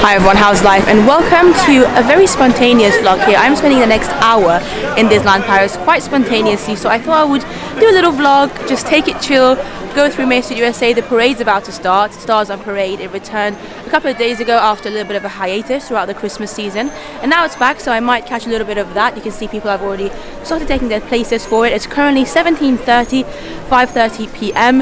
Hi everyone, how's life? And welcome to a very spontaneous vlog here. I'm spending the next hour in Disneyland Paris quite spontaneously, so I thought I would do a little vlog, just take it chill, go through Main Street USA. The parade's about to start. Stars on Parade. It returned a couple of days ago after a little bit of a hiatus throughout the Christmas season, and now it's back, so I might catch a little bit of that. You can see people have already started taking their places for it. It's currently 17:30, 5:30 p.m.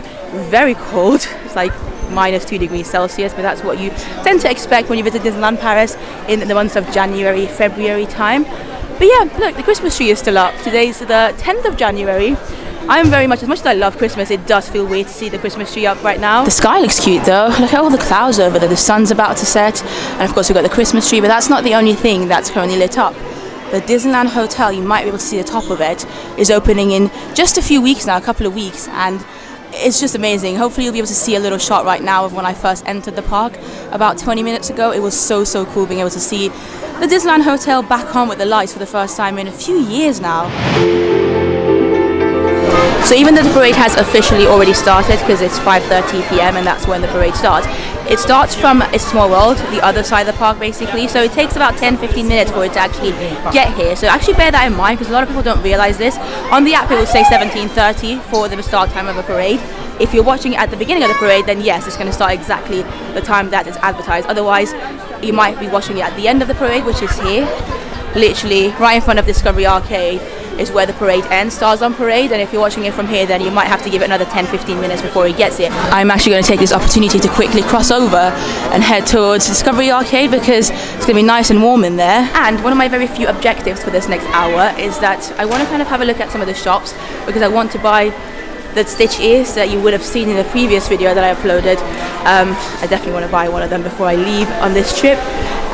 Very cold. It's like -2 degrees Celsius, but that's what you tend to expect when you visit Disneyland Paris in the months of January, February time. But yeah, look, the Christmas tree is still up. Today's the 10th of January. I'm very much, as much as I love Christmas, it does feel weird to see the Christmas tree up right now. The sky looks cute though. Look at all the clouds over there. The sun's about to set, and of course we've got the Christmas tree, but that's not the only thing that's currently lit up. The Disneyland Hotel, you might be able to see the top of it, is opening in just a few weeks now, a couple of weeks, and it's just amazing. Hopefully you'll be able to see a little shot right now of when I first entered the park about 20 minutes ago. It was so cool being able to see the Disneyland Hotel back on with the lights for the first time in a few years now. So even though the parade has officially already started, because it's 5:30 p.m. and that's when the parade starts, it starts from It's a Small World, the other side of the park basically, so it takes about 10-15 minutes for it to actually get here. So actually bear that in mind, because a lot of people don't realize this. On the app it will say 17:30 for the start time of a parade. If you're watching it at the beginning of the parade, then yes, it's going to start exactly the time that is advertised. Otherwise, you might be watching it at the end of the parade, which is here, literally right in front of Discovery Arcade is where the parade ends, Stars on Parade, and if you're watching it from here, then you might have to give it another 10-15 minutes before it gets here. I'm actually going to take this opportunity to quickly cross over and head towards Discovery Arcade because it's going to be nice and warm in there. And one of my very few objectives for this next hour is that I want to kind of have a look at some of the shops, because I want to buy the Stitch ears that you would have seen in the previous video that I uploaded. I definitely want to buy one of them before I leave on this trip.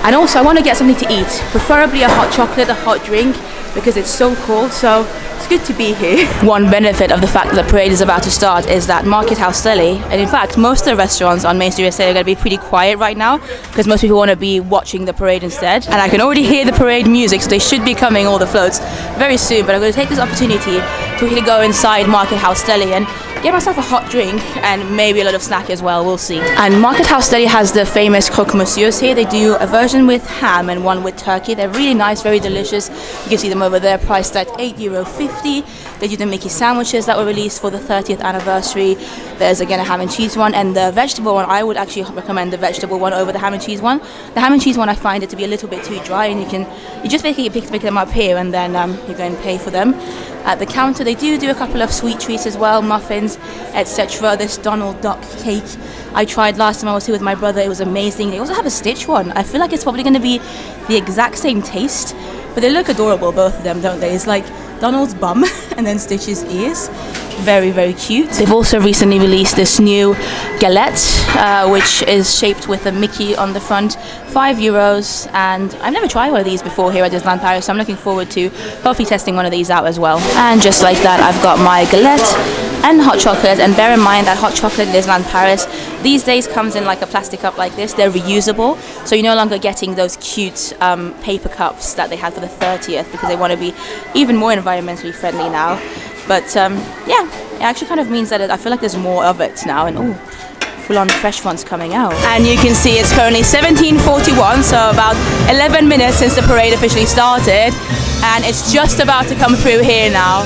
And also I want to get something to eat, preferably a hot chocolate, a hot drink, because it's so cold, so it's good to be here. One benefit of the fact that the parade is about to start is that Market House Deli, and in fact most of the restaurants on Main Street USA are going to be pretty quiet right now, because most people want to be watching the parade instead. And I can already hear the parade music, so they should be coming, all the floats, very soon. But I'm going to take this opportunity to really go inside Market House Deli and get myself a hot drink and maybe a little snack as well, we'll see. And Market House Deli has the famous croque monsieurs here. They do a version with ham and one with turkey. They're really nice, very delicious. You can see them over there, priced at €8.50. They do the Mickey sandwiches that were released for the 30th anniversary. There's again a ham and cheese one, and the vegetable one, I would actually recommend the vegetable one over the ham and cheese one. The ham and cheese one, I find it to be a little bit too dry, and you just basically pick them up here, and then you go and pay for them. At the counter they do a couple of sweet treats as well, muffins, etc. This Donald Duck cake I tried last time I was here with my brother. It was amazing. They also have a Stitch one. I feel like it's probably going to be the exact same taste, but they look adorable, both of them, don't they? It's like Donald's bum and then Stitch's ears. Very cute. They've also recently released this new galette, which is shaped with a Mickey on the front, €5, and I've never tried one of these before here at Disneyland Paris, so I'm looking forward to hopefully testing one of these out as well. And just like that, I've got my galette and hot chocolate, and bear in mind that hot chocolate in Disneyland Paris these days comes in like a plastic cup like this. They're reusable, so you're no longer getting those cute paper cups that they had for the 30th, because they want to be even more environmentally friendly now. But yeah, it actually kind of means that I feel like there's more of it now, and oh, full-on fresh ones coming out. And you can see it's currently 17:41, so about 11 minutes since the parade officially started, and it's just about to come through here now.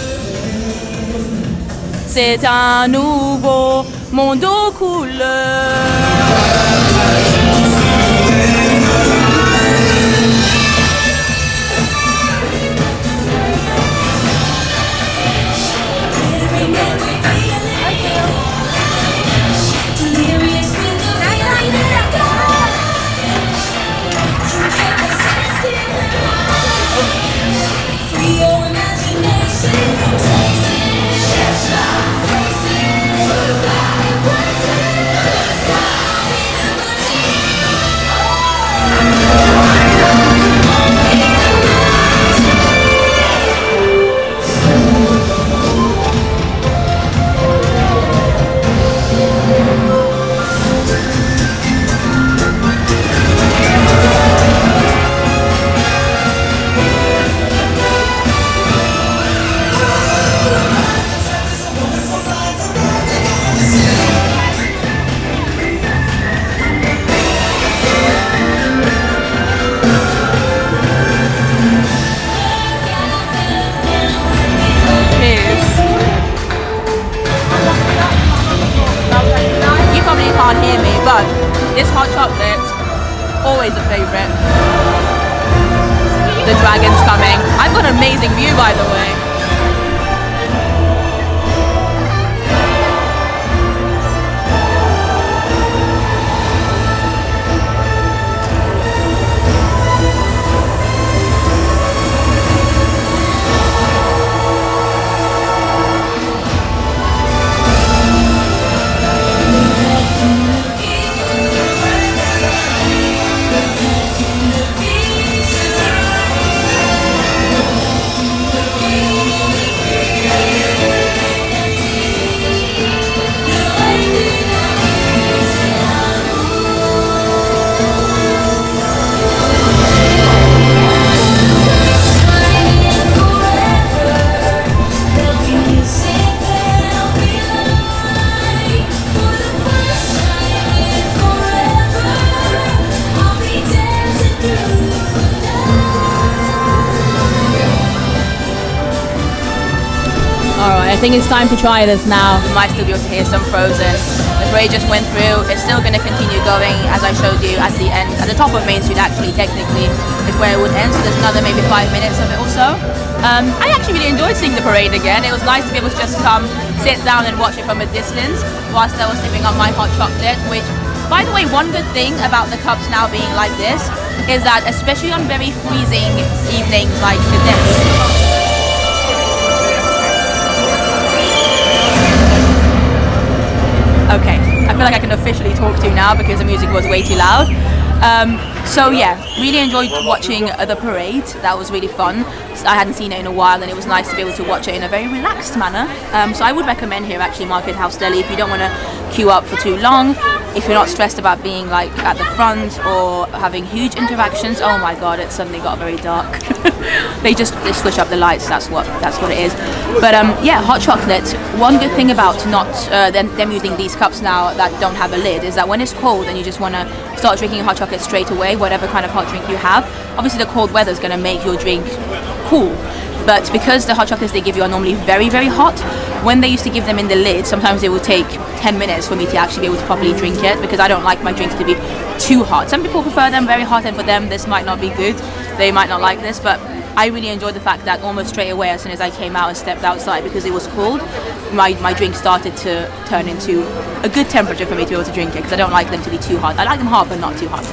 C'est un nouveau monde aux couleurs. always a favorite. The dragon's coming. I've got an amazing view, by the way. Alright, I think it's time to try this now. You might still be able to hear some Frozen. The parade just went through. It's still going to continue going, as I showed you at the end. At the top of Main Street, actually, technically, is where it would end. So there's another maybe 5 minutes of it or so. I actually really enjoyed seeing the parade again. It was nice to be able to just come, sit down and watch it from a distance whilst I was sipping on my hot chocolate, which, by the way, one good thing about the cups now being like this is that, especially on very freezing evenings like this, okay, I feel like I can officially talk to you now because the music was way too loud. So yeah, really enjoyed watching the parade. That was really fun. I hadn't seen it in a while and it was nice to be able to watch it in a very relaxed manner. So I would recommend here actually Market House Deli if you don't want to queue up for too long, if you're not stressed about being like at the front or having huge interactions. Oh my god, it suddenly got very dark. they switch up the lights, that's what it is. But yeah, hot chocolate. One good thing about not them using these cups now that don't have a lid is that when it's cold and you just want to start drinking hot chocolate straight away, whatever kind of hot drink you have, obviously the cold weather is going to make your drink cool. But because the hot chocolates they give you are normally very, very hot, when they used to give them in the lid, sometimes it would take 10 minutes for me to actually be able to properly drink it because I don't like my drinks to be too hot. Some people prefer them very hot and for them this might not be good. They might not like this, but I really enjoyed the fact that almost straight away as soon as I came out and stepped outside, because it was cold, my drink started to turn into a good temperature for me to be able to drink it because I don't like them to be too hot. I like them hot but not too hot.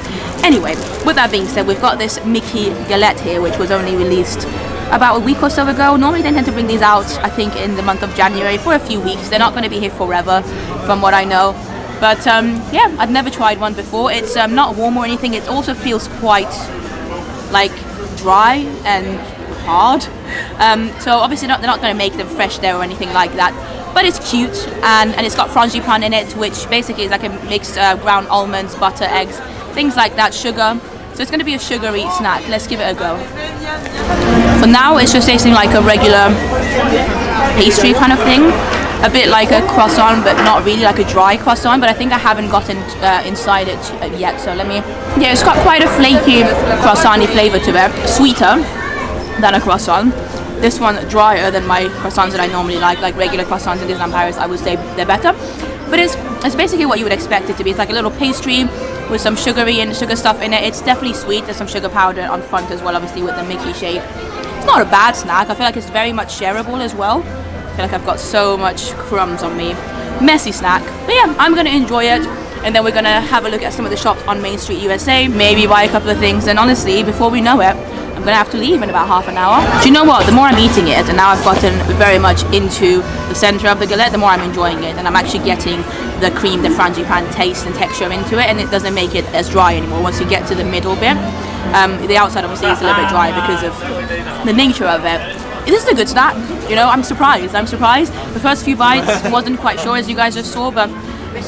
Anyway, with that being said, we've got this Mickey galette here which was only released about a week or so ago. Normally they tend to bring these out I think in the month of January for a few weeks. They're not going to be here forever from what I know. But yeah, I've never tried one before. It's not warm or anything. It also feels quite like dry and hard. So obviously they're not going to make them fresh there or anything like that. But it's cute and it's got frangipane in it, which basically is like a mixed ground almonds, butter, eggs, things like that, sugar. So it's going to be a sugary snack. Let's give it a go. For now, it's just tasting like a regular pastry kind of thing. A bit like a croissant, but not really like a dry croissant. But I think I haven't gotten inside it yet. So let me... Yeah, it's got quite a flaky croissant-y flavour to it. Sweeter than a croissant. This one drier than my croissants that I normally like regular croissants in Disneyland Paris. I would say they're better. But it's basically what you would expect it to be. It's like a little pastry with some sugar stuff in it. It's definitely sweet. There's some sugar powder on front as well, obviously with the Mickey shape. It's not a bad snack. I feel like it's very much shareable as well. I feel like I've got so much crumbs on me. Messy snack. But yeah, I'm going to enjoy it. And then we're going to have a look at some of the shops on Main Street USA. Maybe buy a couple of things. And honestly, before we know it, I'm going to have to leave in about half an hour. Do you know what? The more I'm eating it, and now I've gotten very much into the center of the galette, the more I'm enjoying it. And I'm actually getting the cream, the frangipane taste and texture into it. And it doesn't make it as dry anymore once you get to the middle bit. The outside obviously is a little bit dry because of the nature of it. This is a good snack. You know, I'm surprised. The first few bites wasn't quite sure, as you guys just saw, but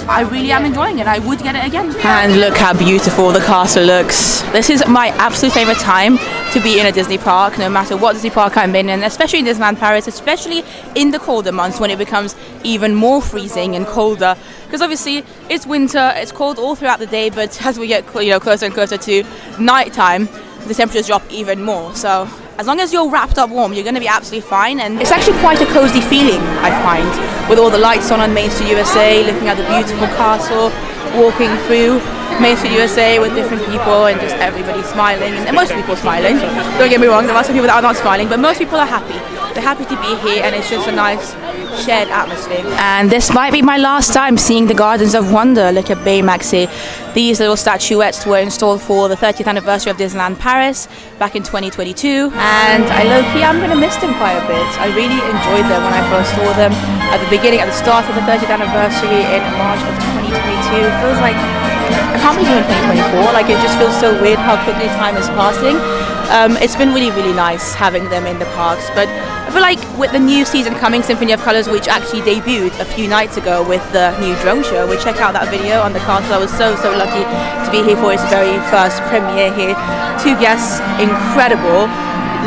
I really am enjoying it. I would get it again. And look how beautiful the castle looks. This is my absolute favorite time to be in a Disney park, no matter what Disney park I'm in, and especially in Disneyland Paris, especially in the colder months when it becomes even more freezing and colder. Because obviously it's winter, it's cold all throughout the day, but as we get closer and closer to night time, the temperatures drop even more. So as long as you're wrapped up warm, you're going to be absolutely fine. And it's actually quite a cozy feeling, I find, with all the lights on Main Street USA, looking at the beautiful castle. walking through Main Street USA with different people and just everybody smiling, and most people smiling. Don't get me wrong, there are some people that are not smiling, but most people are happy. They're happy to be here, and it's just a nice shared atmosphere. And this might be my last time seeing the Gardens of Wonder. Look at Baymax here. These little statuettes were installed for the 30th anniversary of Disneyland Paris back in 2022, and I'm going to miss them quite a bit. I really enjoyed them when I first saw them at the beginning, at the start of the 30th anniversary in March of 2022. It feels like I can't believe we're in 2024. Like, it just feels so weird how quickly time is passing. It's been really, really nice having them in the parks, but I feel like with the new season coming, Symphony of Colors, which actually debuted a few nights ago with the new drone show, we check out that video on the castle. I was so lucky to be here for its very first premiere here. 2 guests, incredible.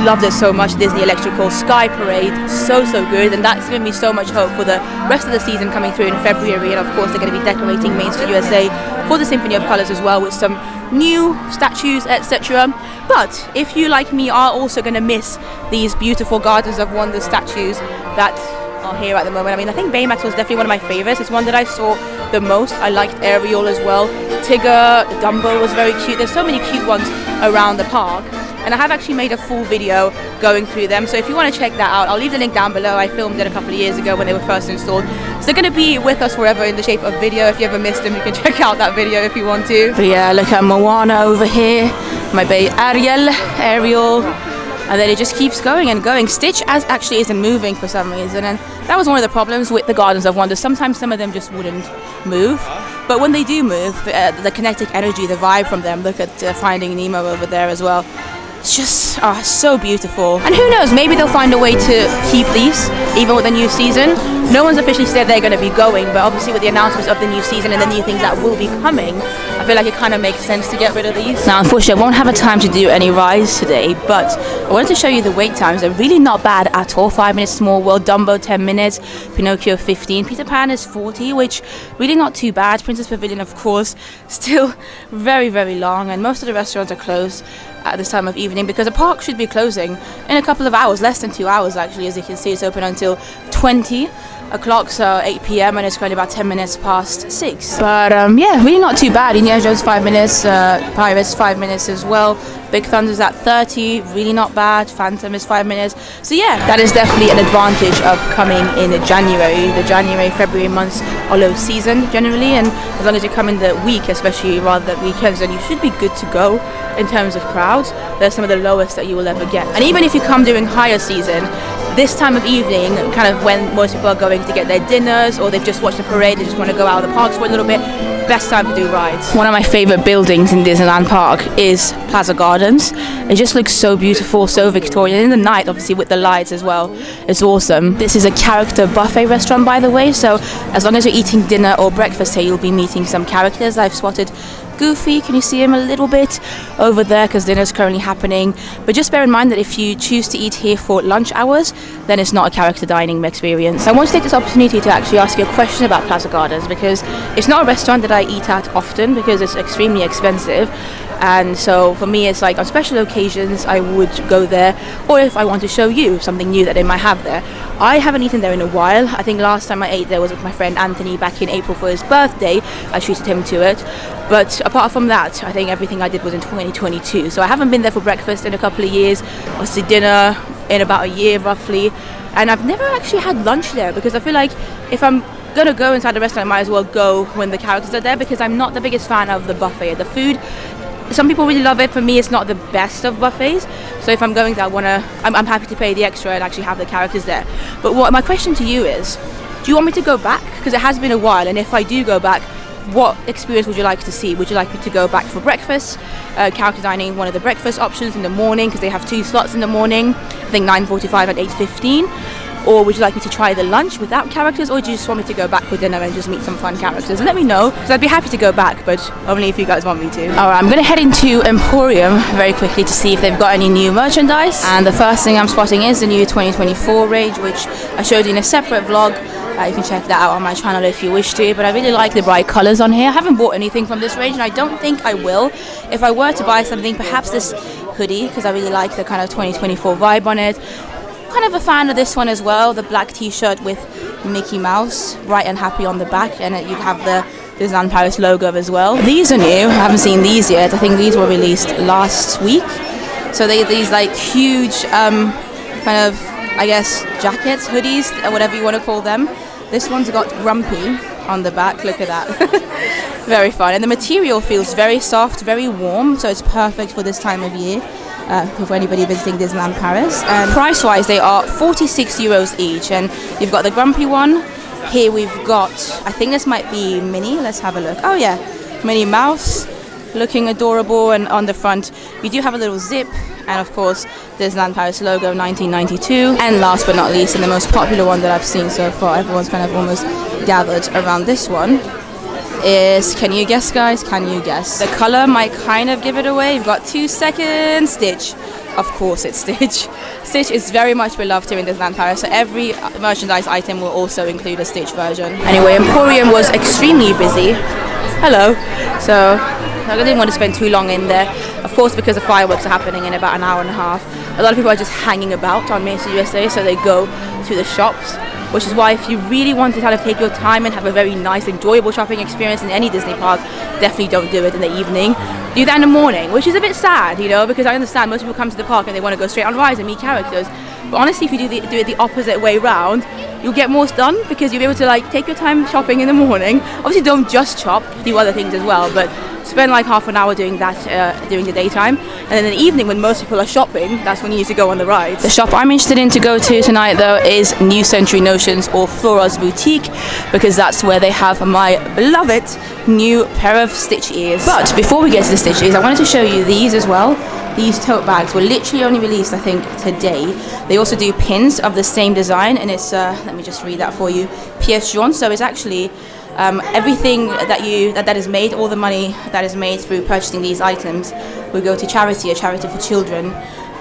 Loved it so much. Disney Electrical Sky Parade, so good, and that's given me so much hope for the rest of the season coming through in February. And of course, they're going to be decorating Main Street USA for the Symphony of Colors as well, with some new statues, etc. But if you, like me, are also going to miss these beautiful Gardens of Wonder statues that are here at the moment. I mean, I think Baymax was definitely one of my favorites. It's one that I saw the most. I liked Ariel as well. Tigger, Dumbo was very cute. There's so many cute ones around the park, and I have actually made a full video going through them, so if you want to check that out, I'll leave the link down below. I filmed it a couple of years ago when they were first installed, so they're going to be with us forever in the shape of video. If you ever missed them, you can check out that video if you want to. But yeah, look at Moana over here, my babe Ariel, and then it just keeps going and going. Stitch actually isn't moving for some reason, and that was one of the problems with the Gardens of Wonder. Sometimes some of them just wouldn't move, but when they do move, the kinetic energy, the vibe from them, look at Finding Nemo over there as well. It's just so beautiful. And who knows, maybe they'll find a way to keep these even with the new season. No one's officially said they're going to be going, but obviously with the announcements of the new season and the new things that will be coming, I feel like it kind of makes sense to get rid of these. Now, unfortunately, I won't have a time to do any rides today, but I wanted to show you the wait times. They're really not bad at all. 5 minutes Small World, Dumbo 10 minutes, Pinocchio 15, Peter Pan is 40, which really not too bad. Princess Pavilion, of course, still very long, and most of the restaurants are closed at this time of evening because the park should be closing in a couple of hours, less than 2 hours actually. As you can see, it's open until 20 o'clock, so 8 p.m, and it's currently about 10 minutes past 6. But yeah, really not too bad. Indiana Jones 5 minutes, Pirates 5 minutes as well. Big Thunder's at 30, really not bad. Phantom is 5 minutes. So yeah, that is definitely an advantage of coming in January. The January-February months are low season generally, and as long as you come in the week, especially rather than weekends, then you should be good to go in terms of crowds. They're some of the lowest that you will ever get. And even if you come during higher season, this time of evening, kind of when most people are going to get their dinners, or they've just watched the parade, they just want to go out of the parks for a little bit, best time to do rides. One of my favorite buildings in Disneyland Park is Plaza Gardens. It just looks so beautiful, so Victorian. In the night, obviously, with the lights as well, it's awesome. This is a character buffet restaurant, by the way, so as long as you're eating dinner or breakfast here, you'll be meeting some characters. I've spotted Goofy, can you see him a little bit over there because dinner's currently happening? But just bear in mind that if you choose to eat here for lunch hours, then it's not a character dining experience. I want to take this opportunity to actually ask you a question about Plaza Gardens, because it's not a restaurant that I eat at often because it's extremely expensive. And so for me, it's like on special occasions I would go there, or if I want to show you something new that they might have there. I haven't eaten there in a while. I think last time I ate there was with my friend Anthony back in April for his birthday. I treated him to it. But apart from that, I think everything I did was in 2022. So I haven't been there for breakfast in a couple of years, obviously dinner in about a year roughly. And I've never actually had lunch there because I feel like if I'm gonna go inside the restaurant, I might as well go when the characters are there, because I'm not the biggest fan of the buffet. The food, some people really love it. For me, it's not the best of buffets. So if I'm going there, I'm happy to pay the extra and actually have the characters there. But my question to you is, do you want me to go back? Because it has been a while, and if I do go back, what experience would you like to see? Would you like me to go back for breakfast? Character dining, one of the breakfast options in the morning, because they have 2 slots in the morning, I think 9:45 and 8:15. Or would you like me to try the lunch without characters, or do you just want me to go back for dinner and just meet some fun characters? Let me know, because I'd be happy to go back, but only if you guys want me to. Alright, I'm going to head into Emporium very quickly to see if they've got any new merchandise. And the first thing I'm spotting is the new 2024 range, which I showed you in a separate vlog. You can check that out on my channel if you wish to, but I really like the bright colours on here. I haven't bought anything from this range, and I don't think I will. If I were to buy something, perhaps this hoodie, because I really like the kind of 2024 vibe on it. Kind of a fan of this one as well, the black t-shirt with Mickey Mouse, bright and happy on the back, and you'd have the Disneyland Paris logo as well. These are new. I haven't seen these yet. I think these were released last week. So these like huge kind of, I guess, jackets, hoodies, or whatever you want to call them. This one's got Grumpy on the back. Look at that. Very fun. And the material feels very soft, very warm, so it's perfect for this time of year. For anybody visiting Disneyland Paris. And price-wise, they are 46 euros each. And you've got the Grumpy one. Here we've got, I think this might be Minnie. Let's have a look. Oh yeah, Minnie Mouse, looking adorable. And on the front, you do have a little zip. And of course, Disneyland Paris logo, 1992. And last but not least, and the most popular one that I've seen so far, everyone's kind of almost gathered around this one, is, can you guess, guys? Can you guess? The color might kind of give it away. You've got 2 seconds. Stitch. Of course it's Stitch. Stitch is very much beloved here in Disneyland Paris, so every merchandise item will also include a Stitch version. Anyway, Emporium was extremely busy. Hello. So I didn't want to spend too long in there. Of course, because the fireworks are happening in about an hour and a half. A lot of people are just hanging about on Main Street USA, so they go to the shops. Which is why if you really want to kind of take your time and have a very nice, enjoyable shopping experience in any Disney park, definitely don't do it in the evening. Do that in the morning, which is a bit sad, you know, because I understand most people come to the park and they want to go straight on rides and meet characters. But honestly, if you do it the opposite way round, you'll get more done because you'll be able to like take your time shopping in the morning. Obviously, don't just shop, do other things as well, but spend like half an hour doing that during the daytime, and then in the evening when most people are shopping, that's when you need to go on the rides. The shop I'm interested in to go to tonight though is New Century Notions or Flora's Boutique, because that's where they have my beloved new pair of Stitch ears. But before we get to the Stitch ears, I wanted to show you these as well. These tote bags were literally only released, I think, today. They also do pins of the same design, and it's let me just read that for you, pièce jaune. So it's actually everything that is made, all the money that is made through purchasing these items will go to charity, a charity for children,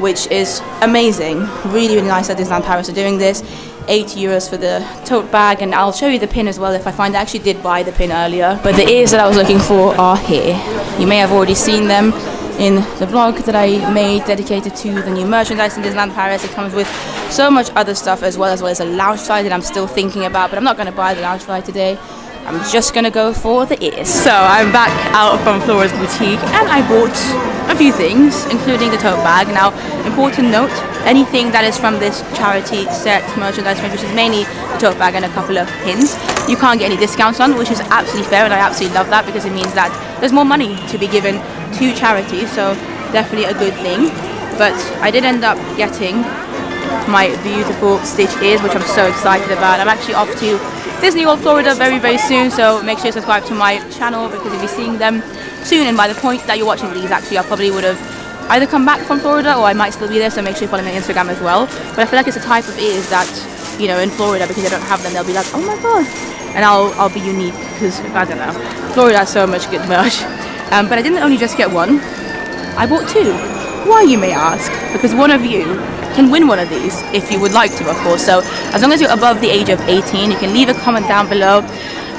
which is amazing. Really, really nice that Disneyland Paris are doing this. 8 euros for the tote bag, and I'll show you the pin as well if I find I actually did buy the pin earlier. But the ears that I was looking for are here. You may have already seen them in the vlog that I made dedicated to the new merchandise in Disneyland Paris. It comes with so much other stuff as well as a lounge slide that I'm still thinking about, but I'm not going to buy the lounge slide today. I'm just gonna go for the ears. So I'm back out from Flora's Boutique and I bought a few things, including the tote bag. Now, important note, anything that is from this charity set merchandise, which is mainly the tote bag and a couple of pins, you can't get any discounts on, which is absolutely fair, and I absolutely love that because it means that there's more money to be given to charity, so definitely a good thing. But I did end up getting my beautiful Stitch ears, which I'm so excited about. I'm actually off to Disney World, Florida very, very soon, so make sure you subscribe to my channel because you'll be seeing them soon. And by the point that you're watching these, actually, I probably would have either come back from Florida or I might still be there, so make sure you follow me on Instagram as well. But I feel like it's a type of ears that, you know, in Florida, because they don't have them, they'll be like, oh my god, and I'll be unique because, I don't know, Florida has so much good merch. But I didn't only just get one, I bought two. Why, you may ask? Because one of you can win one of these if you would like to, of course. So as long as you're above the age of 18, you can leave a comment down below.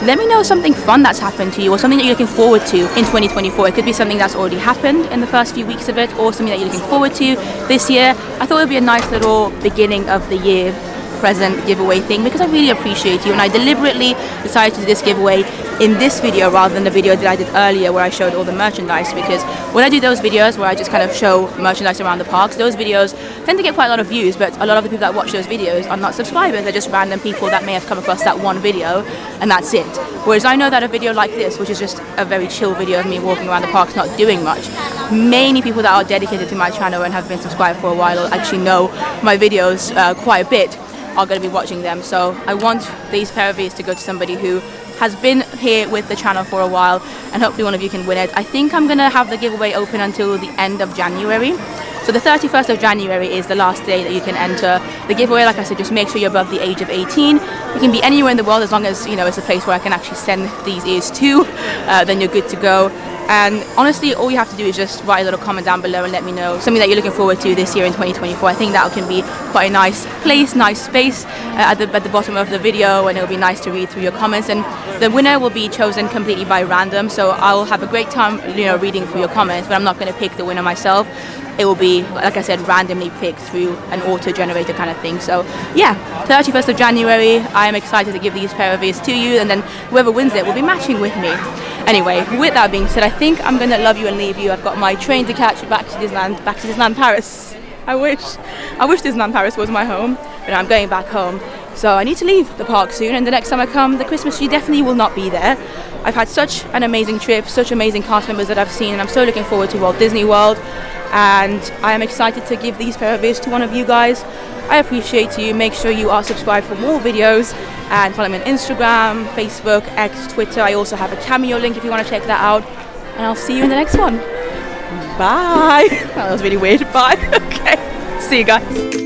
Let me know something fun that's happened to you or something that you're looking forward to in 2024. It could be something that's already happened in the first few weeks of it or something that you're looking forward to this year. I thought it would be a nice little beginning of the year present giveaway thing because I really appreciate you, and I deliberately decided to do this giveaway in this video rather than the video that I did earlier where I showed all the merchandise, because when I do those videos where I just kind of show merchandise around the parks, those videos tend to get quite a lot of views, but a lot of the people that watch those videos are not subscribers. They're just random people that may have come across that one video and that's it. Whereas I know that a video like this, which is just a very chill video of me walking around the parks not doing much, many people that are dedicated to my channel and have been subscribed for a while or actually know my videos quite a bit are going to be watching them. So I want these pair of ears to go to somebody who has been here with the channel for a while, and hopefully one of you can win it. I think I'm going to have the giveaway open until the end of January. So the 31st of January is the last day that you can enter the giveaway. Like I said, just make sure you're above the age of 18. You can be anywhere in the world as long as, you know, it's a place where I can actually send these ears to, then you're good to go. And honestly, all you have to do is just write a little comment down below and let me know something that you're looking forward to this year in 2024. I think that can be quite a nice place, nice space at the bottom of the video, and it'll be nice to read through your comments. And the winner will be chosen completely by random, so I'll have a great time, reading through your comments, but I'm not going to pick the winner myself. It will be, like I said, randomly picked through an auto-generator kind of thing. So yeah, 31st of January, I am excited to give these pair of ears to you, and then whoever wins it will be matching with me. Anyway, with that being said, I think I'm going to love you and leave you. I've got my train to catch back to Disneyland Paris. I wish Disneyland Paris was my home, but I'm going back home. So I need to leave the park soon, and the next time I come, the Christmas tree definitely will not be there. I've had such an amazing trip, such amazing cast members that I've seen, and I'm so looking forward to Walt Disney World. And I am excited to give these pair of ears to one of you guys. I appreciate you. Make sure you are subscribed for more videos, and follow me on Instagram, Facebook, X, Twitter. I also have a Cameo link if you want to check that out. And I'll see you in the next one. Bye. That was really weird. Bye. Okay. See you guys.